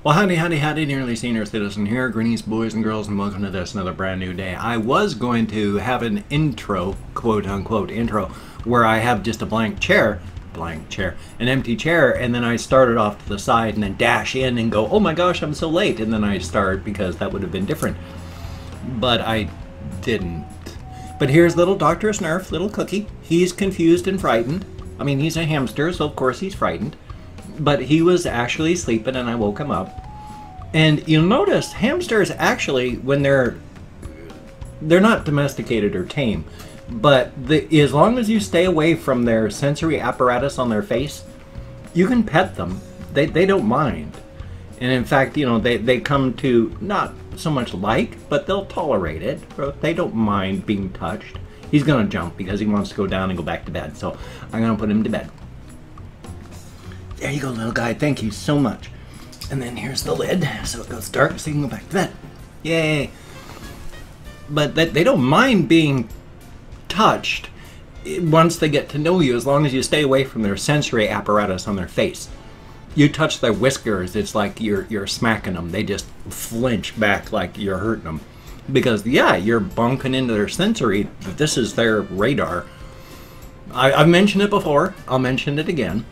Well, howdy, nearly senior citizen here, greenies, boys and girls, and welcome to this another brand new day. I was going to have an intro, quote-unquote intro, where I have just a blank chair, an empty chair, and then I started off to the side and then dash in and go, oh my gosh, I'm so late, and then I start because that would have been different. But I didn't. But here's little Dr. Snurf, little Cookie. He's confused and frightened. I mean, he's a hamster, so of course he's frightened. But he was actually sleeping and I woke him up. And you'll notice hamsters actually, when they're not domesticated or tame, but as long as you stay away from their sensory apparatus on their face, you can pet them. They don't mind. And in fact, you know, they come to not so much like, but they'll tolerate it. They don't mind being touched. He's gonna jump because he wants to go down and go back to bed. So I'm gonna put him to bed. There you go, little guy. Thank you so much. And then here's the lid, so it goes dark, so you can go back to bed. Yay! But they don't mind being touched once they get to know you, as long as you stay away from their sensory apparatus on their face. You touch their whiskers, it's like you're smacking them. They just flinch back like you're hurting them. Because, yeah, you're bunking into their sensory. This is their radar. I've mentioned it before. I'll mention it again.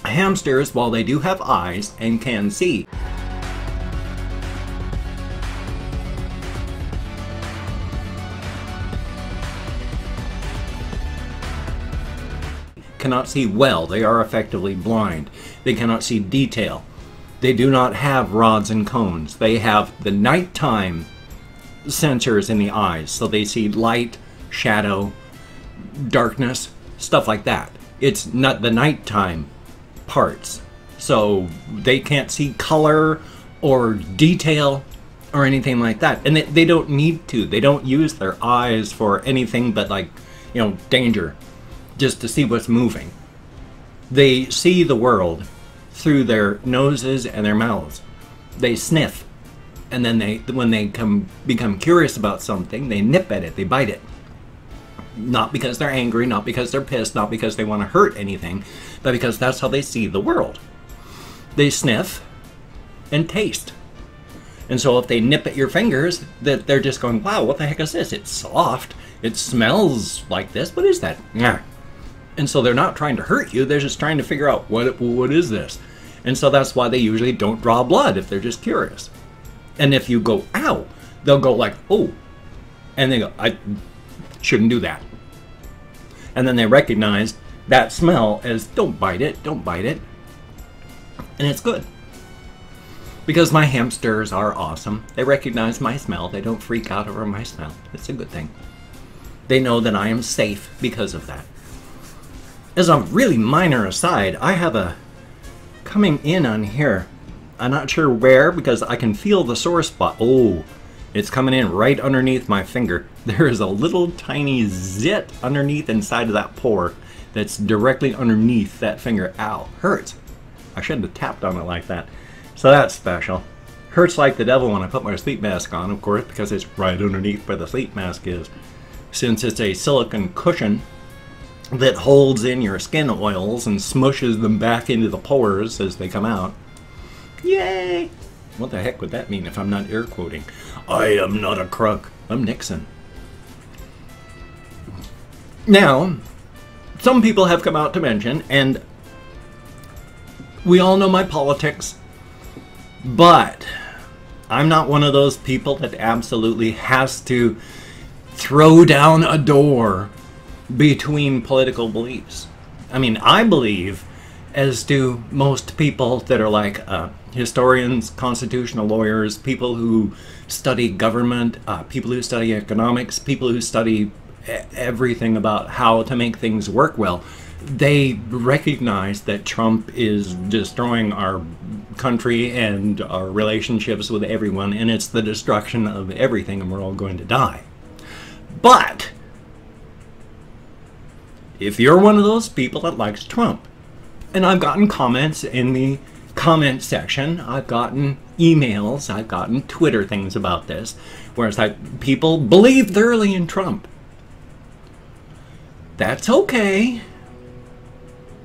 Hamsters, while they do have eyes and can see, cannot see well. They are effectively blind. They cannot see detail. They do not have rods and cones. They have the nighttime sensors in the eyes, so they see light, shadow, darkness, stuff like that. It's not the nighttime parts, so they can't see color or detail or anything like that, and they don't need to. They don't use their eyes for anything but, like, you know, danger, just to see what's moving. They see the world through their noses and their mouths. They sniff, and then when they become curious about something, they nip at it, they bite it. Not because they're angry, not because they're pissed, not because they want to hurt anything, but because that's how they see the world. They sniff and taste. And so if they nip at your fingers, that they're just going, wow, what the heck is this? It's soft. It smells like this. What is that? Yeah. And so they're not trying to hurt you. They're just trying to figure out what is this? And so that's why they usually don't draw blood if they're just curious. And if you go, ow, they'll go like, oh. And they go, I shouldn't do that. And then they recognize that smell as, don't bite it, don't bite it. And it's good. Because my hamsters are awesome. They recognize my smell. They don't freak out over my smell. It's a good thing. They know that I am safe because of that. As a really minor aside, I have a coming in on here. I'm not sure where because I can feel the sore spot. Oh, it's coming in right underneath my finger. There is a little tiny zit underneath inside of that pore that's directly underneath that finger. Ow, hurts. I shouldn't have tapped on it like that. So that's special. Hurts like the devil when I put my sleep mask on, of course, because it's right underneath where the sleep mask is. Since it's a silicone cushion that holds in your skin oils and smushes them back into the pores as they come out. Yay! What the heck would that mean if I'm not air quoting? I am not a crook. I'm Nixon. Now, some people have come out to mention, and we all know my politics, but I'm not one of those people that absolutely has to throw down a door between political beliefs. I mean, I believe, as do most people that are like historians, constitutional lawyers, people who study government, people who study economics, people who study everything about how to make things work well, they recognize that Trump is destroying our country and our relationships with everyone, and it's the destruction of everything, and we're all going to die. But if you're one of those people that likes Trump, and I've gotten comments in the comment section, I've gotten emails, I've gotten Twitter things about this, where it's like, people believe thoroughly in Trump. That's okay.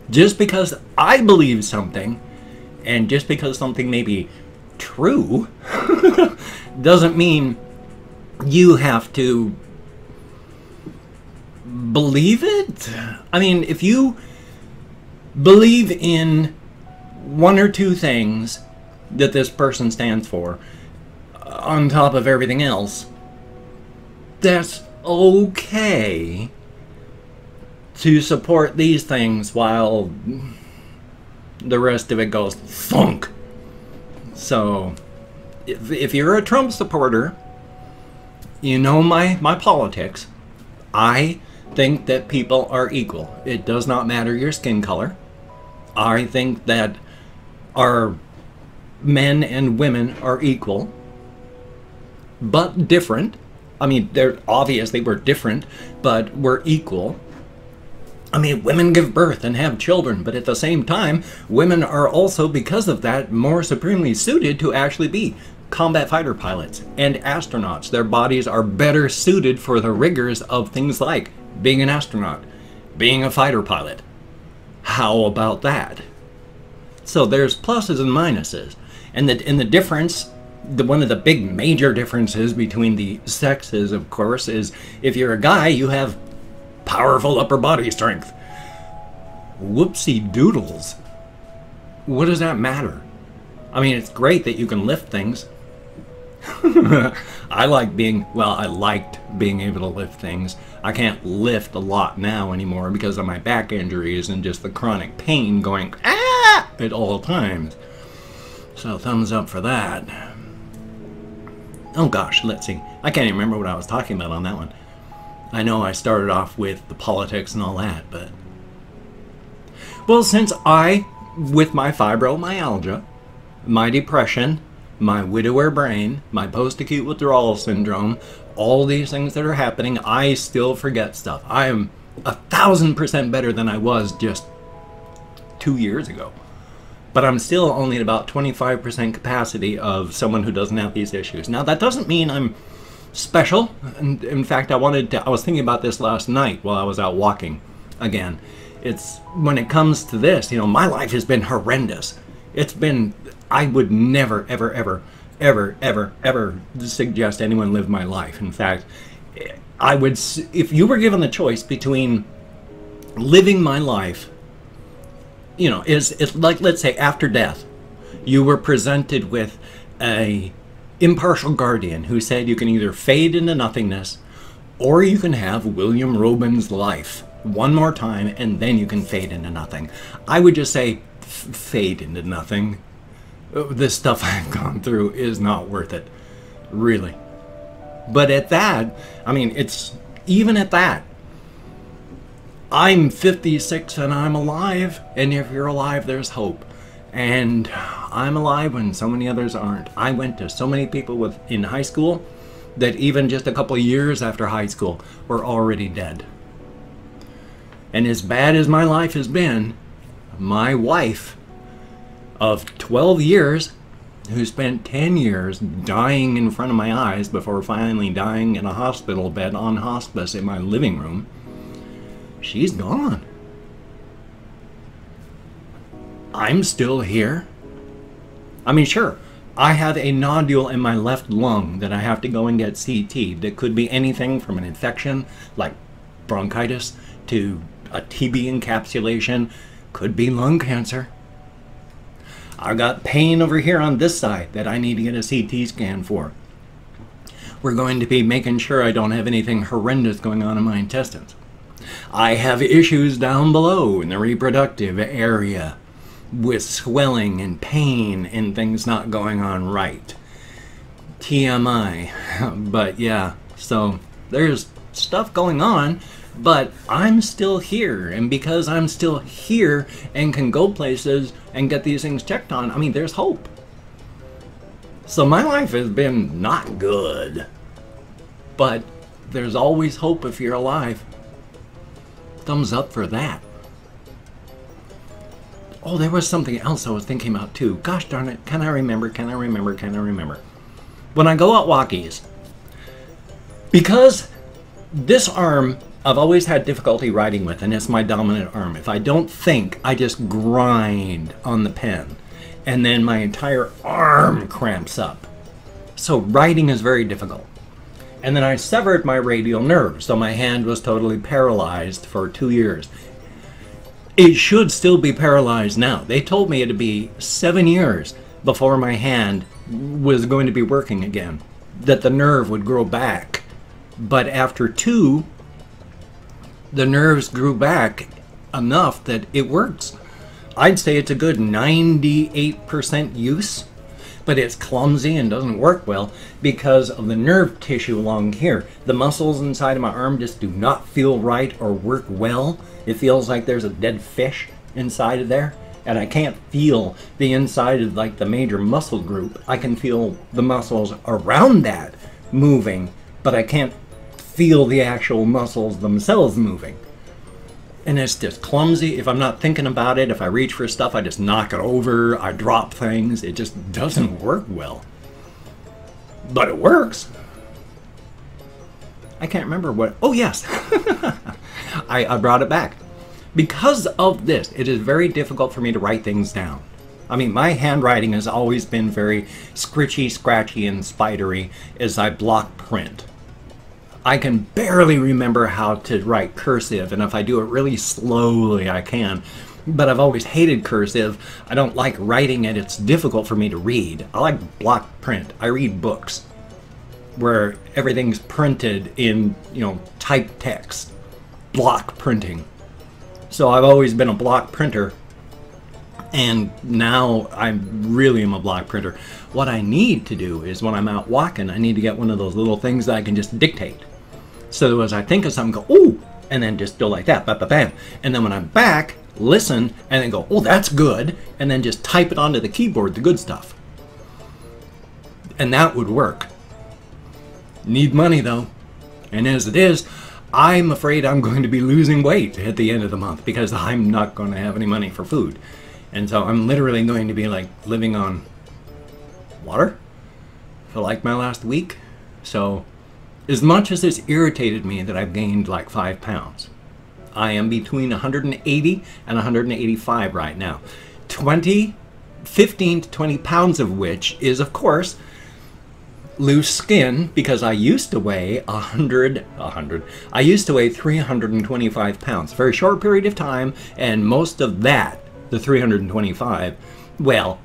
Just because I believe something, and just because something maybe true doesn't mean you have to believe it. I mean, if you believe in one or two things that this person stands for on top of everything else, that's okay to support these things while the rest of it goes thunk. So if you're a Trump supporter, you know my politics. I think that people are equal. It does not matter your skin color. I think that our men and women are equal, but different. I mean, they're obviously we're different, but we're equal. I mean, women give birth and have children, but at the same time, women are also, because of that, more supremely suited to actually be combat fighter pilots and astronauts. Their bodies are better suited for the rigors of things like being an astronaut, being a fighter pilot. How about that? So there's pluses and minuses. And the difference, one of the big major differences between the sexes, of course, is if you're a guy, you have powerful upper body strength. Whoopsie doodles. What does that matter? I mean, it's great that you can lift things. I liked being able to lift things. I can't lift a lot now anymore because of my back injuries and just the chronic pain going ah at all times. So thumbs up for that. Oh gosh, let's see. I can't even remember what I was talking about on that one. I know I started off with the politics and all that, but... Well, since with my fibromyalgia, my depression, my widower brain, my post-acute withdrawal syndrome, all these things that are happening, I still forget stuff. I am 1,000% better than I was just 2 years ago. But I'm still only at about 25% capacity of someone who doesn't have these issues. Now, that doesn't mean I'm special. And in fact, I was thinking about this last night while I was out walking again. It's when it comes to this, you know, my life has been horrendous. It's been, I would never, ever, ever, ever, ever, ever suggest anyone live my life. In fact, I would, if you were given the choice between living my life, you know, it's like, let's say after death, you were presented with a impartial guardian who said you can either fade into nothingness or you can have William Robin's life one more time and then you can fade into nothing. I would just say fade into nothing. This stuff I've gone through is not worth it, really. But at that, I mean, it's even at that, I'm 56 and I'm alive, and if you're alive, there's hope. And I'm alive when so many others aren't. I went to so many people in high school that even just a couple of years after high school were already dead. And as bad as my life has been, my wife of 12 years, who spent 10 years dying in front of my eyes before finally dying in a hospital bed on hospice in my living room, she's gone. I'm still here. I mean, sure, I have a nodule in my left lung that I have to go and get CT. That could be anything from an infection, like bronchitis, to a TB encapsulation. Could be lung cancer. I've got pain over here on this side that I need to get a CT scan for. We're going to be making sure I don't have anything horrendous going on in my intestines. I have issues down below in the reproductive area with swelling and pain and things not going on right. TMI. But yeah, so there's stuff going on, but I'm still here. And because I'm still here and can go places and get these things checked on, I mean, there's hope. So my life has been not good, but there's always hope if you're alive. Thumbs up for that. Oh, there was something else I was thinking about too. Gosh darn it, can I remember? When I go out walkies, because this arm I've always had difficulty writing with, and it's my dominant arm. If I don't think, I just grind on the pen. and then my entire arm cramps up. So writing is very difficult. And then I severed my radial nerve, so my hand was totally paralyzed for 2 years. It should still be paralyzed now. They told me it'd be 7 years before my hand was going to be working again, that the nerve would grow back. But after 2, the nerves grew back enough that it works. I'd say it's a good 98% use, but it's clumsy and doesn't work well because of the nerve tissue along here. The muscles inside of my arm just do not feel right or work well. It feels like there's a dead fish inside of there, and I can't feel the inside of like the major muscle group. I can feel the muscles around that moving, but I can't feel the actual muscles themselves moving. And it's just clumsy. If I'm not thinking about it, if I reach for stuff, I just knock it over, I drop things. It just doesn't work well. But it works. I can't remember what, oh yes. I brought it back. Because of this, it is very difficult for me to write things down. I mean, my handwriting has always been very scritchy, scratchy, and spidery as I block print. I can barely remember how to write cursive, and if I do it really slowly, I can. But I've always hated cursive. I don't like writing it. It's difficult for me to read. I like block print. I read books where everything's printed in, typed text. Block printing. So I've always been a block printer, and now I really am a block printer. What I need to do is when I'm out walking, I need to get one of those little things that I can just dictate. So as I think of something, go, ooh, and then just go like that, bam. And then when I'm back, listen, and then go, oh, that's good, and then just type it onto the keyboard, the good stuff. And that would work. Need money, though. And as it is, I'm afraid I'm going to be losing weight at the end of the month because I'm not going to have any money for food. And so I'm literally going to be like living on water for like my last week. So as much as it's irritated me that I've gained like 5 pounds, I am between 180 and 185 right now. 15 to 20 pounds of which is, of course, loose skin, because I used to weigh I used to weigh 325 pounds. Very short period of time, and most of that, the 325, well,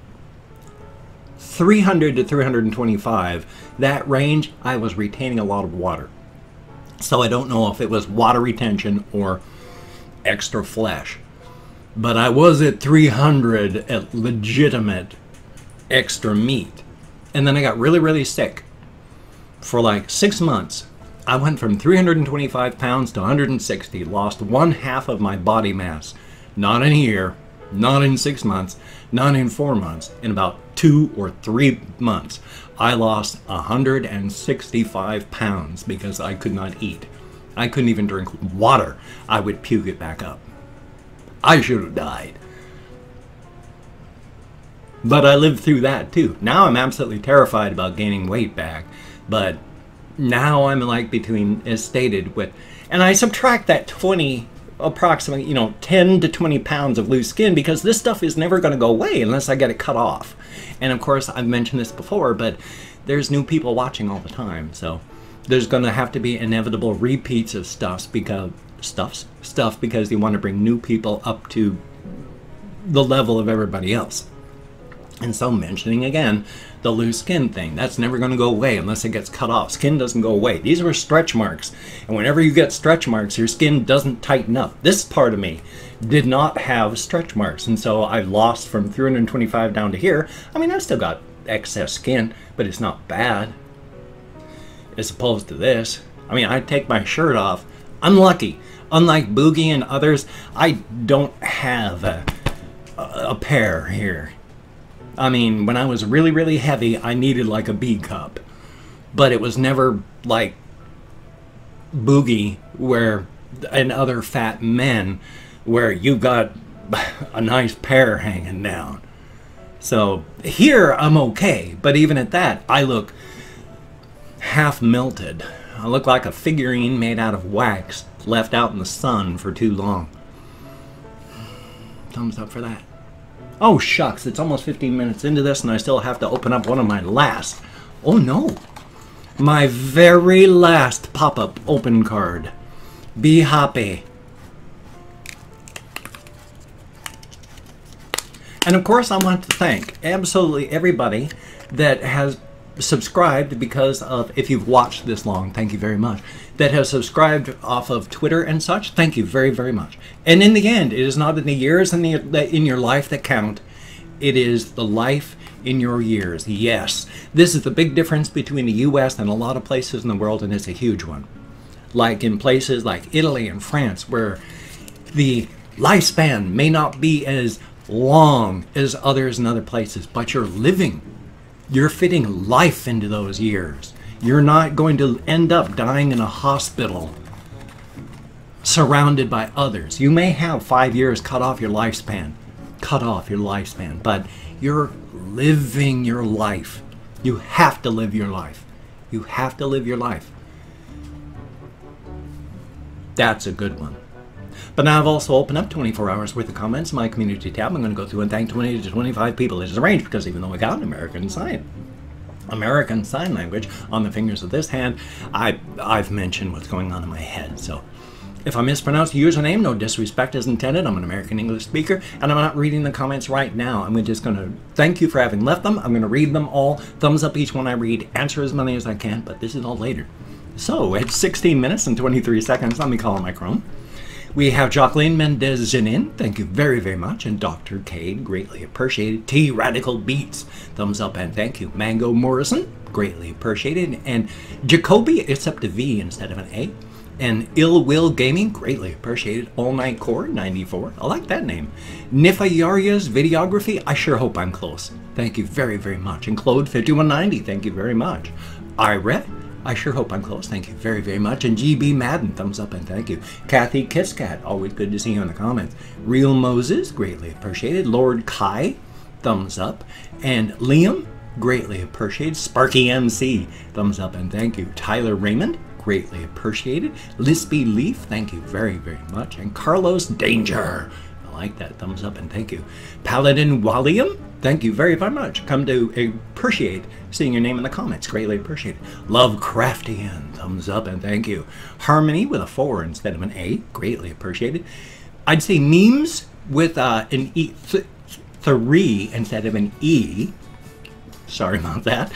300 to 325, that range, I was retaining a lot of water. So I don't know if it was water retention or extra flesh. But I was at 300 at legitimate extra meat. And then I got really, really sick. For like 6 months, I went from 325 pounds to 160, lost 1/2 of my body mass. Not in a year, not in 6 months, not in 4 months. In about 2 or 3 months, I lost 165 pounds because I could not eat. I couldn't even drink water. I would puke it back up. I should have died. But I lived through that too. Now I'm absolutely terrified about gaining weight back. But now I'm like between, as stated, with, and I subtract that 20, approximately, 10 to 20 pounds of loose skin, because this stuff is never going to go away unless I get it cut off. And of course, I've mentioned this before, but there's new people watching all the time. So there's going to have to be inevitable repeats of stuff because you want to bring new people up to the level of everybody else. And so mentioning again, the loose skin thing, that's never going to go away unless it gets cut off. Skin doesn't go away. These were stretch marks. And whenever you get stretch marks, your skin doesn't tighten up. This part of me did not have stretch marks. And so I lost from 325 down to here. I mean, I've still got excess skin, but it's not bad. As opposed to this. I mean, I take my shirt off. I'm lucky. Unlike Boogie and others, I don't have a pair here. I mean, when I was really, really heavy, I needed like a B cup. But it was never like Boogie and other fat men where you got a nice pair hanging down. So here I'm okay. But even at that, I look half melted. I look like a figurine made out of wax left out in the sun for too long. Thumbs up for that. Oh shucks, it's almost 15 minutes into this and I still have to open up one of my last. Oh no. My very last pop-up open card. Be happy. And of course I want to thank absolutely everybody that has subscribed because of, if you've watched this long, thank you very much, that has subscribed off of Twitter and such, thank you very, very much. And in the end, it is not in the years in your life that count, it is the life in your years. Yes, this is the big difference between the US and a lot of places in the world, and it's a huge one. Like in places like Italy and France, where the lifespan may not be as long as others in other places, but you're living. You're fitting life into those years. You're not going to end up dying in a hospital surrounded by others. You may have 5 years cut off your lifespan, but you're living your life. You have to live your life. You have to live your life. That's a good one. But now I've also opened up 24 hours worth of comments in my community tab. I'm going to go through and thank 20 to 25 people. It is arranged because even though we got American Sign Language on the fingers of this hand, I've mentioned what's going on in my head. So if I mispronounce the username, no disrespect is intended. I'm an American English speaker, and I'm not reading the comments right now. I'm just going to thank you for having left them. I'm going to read them all. Thumbs up each one I read. Answer as many as I can, but this is all later. So at 16 minutes and 23 seconds, let me call on my Chrome. We have Jacqueline Mendez-Janin, thank you very, very much. And Dr. Cade, greatly appreciated. T Radical Beats, thumbs up and thank you. Mango Morrison, greatly appreciated. And Jacoby, except a V instead of an A. And Ill Will Gaming, greatly appreciated. All Night Core, 94, I like that name. Nifayaria's Videography, I sure hope I'm close. Thank you very, very much. And Claude 5190, thank you very much. Ira, I sure hope I'm close. Thank you very, very much. And GB Madden, thumbs up and thank you. Kathy Kisscat, always good to see you in the comments. Real Moses, greatly appreciated. Lord Kai, thumbs up. And Liam, greatly appreciated. Sparky MC, thumbs up and thank you. Tyler Raymond, greatly appreciated. Lispy Leaf, thank you very, very much. And Carlos Danger, I like that, thumbs up and thank you. Paladin Walliam, thank you very, very much. Come to appreciate seeing your name in the comments. Greatly appreciated. Lovecraftian, thumbs up and thank you. Harmony with a 4 instead of an A, greatly appreciated. I'd say memes with an E, 3 instead of an E. Sorry about that.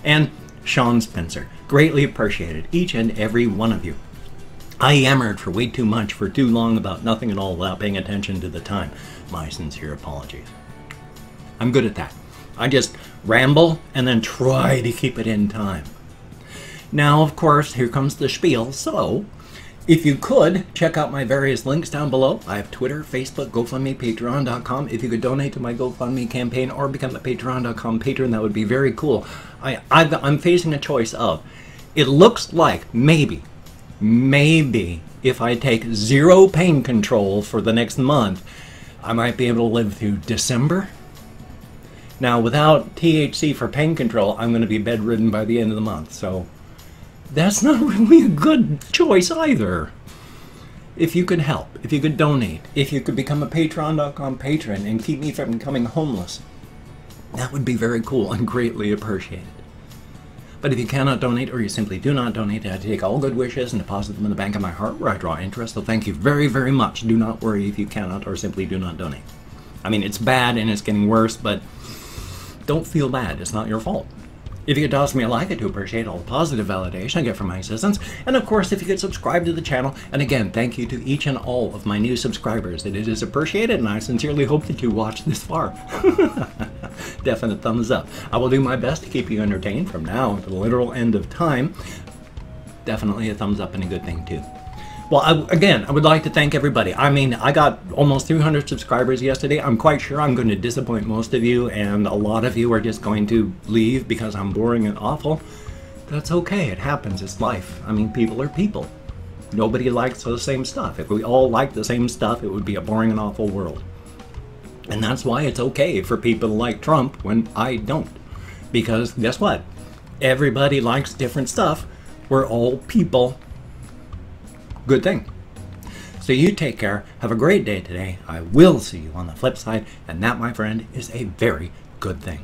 And Sean Spencer, greatly appreciated. Each and every one of you. I yammered for way too much for too long about nothing at all without paying attention to the time. My sincere apologies. I'm good at that. I just ramble and then try to keep it in time. Now, of course, here comes the spiel. So, if you could, check out my various links down below. I have Twitter, Facebook, GoFundMe, Patreon.com. If you could donate to my GoFundMe campaign or become a Patreon.com patron, that would be very cool. I'm facing a choice of, it looks like maybe, if I take 0 pain control for the next month, I might be able to live through December. Now, without THC for pain control, I'm going to be bedridden by the end of the month, so that's not really a good choice either. If you could help, if you could donate, if you could become a Patreon.com patron and keep me from becoming homeless, that would be very cool and greatly appreciated. But if you cannot donate or you simply do not donate, I take all good wishes and deposit them in the bank of my heart where I draw interest, so thank you very, very much. Do not worry if you cannot or simply do not donate. I mean, it's bad and it's getting worse, but don't feel bad. It's not your fault. If you could toss me a like, I do appreciate all the positive validation I get from my assistants. And of course, if you could subscribe to the channel. And again, thank you to each and all of my new subscribers. It is appreciated, and I sincerely hope that you watch this far. Definite thumbs up. I will do my best to keep you entertained from now to the literal end of time. Definitely a thumbs up and a good thing too. Well, again, I would like to thank everybody. I mean, I got almost 300 subscribers yesterday. I'm quite sure I'm going to disappoint most of you, and a lot of you are just going to leave because I'm boring and awful. That's okay. It happens. It's life. I mean, people are people. Nobody likes the same stuff. If we all liked the same stuff, it would be a boring and awful world. And that's why it's okay for people to like Trump when I don't. Because guess what? Everybody likes different stuff. We're all people. Good thing. So you take care. Have a great day today. I will see you on the flip side. And that, my friend, is a very good thing.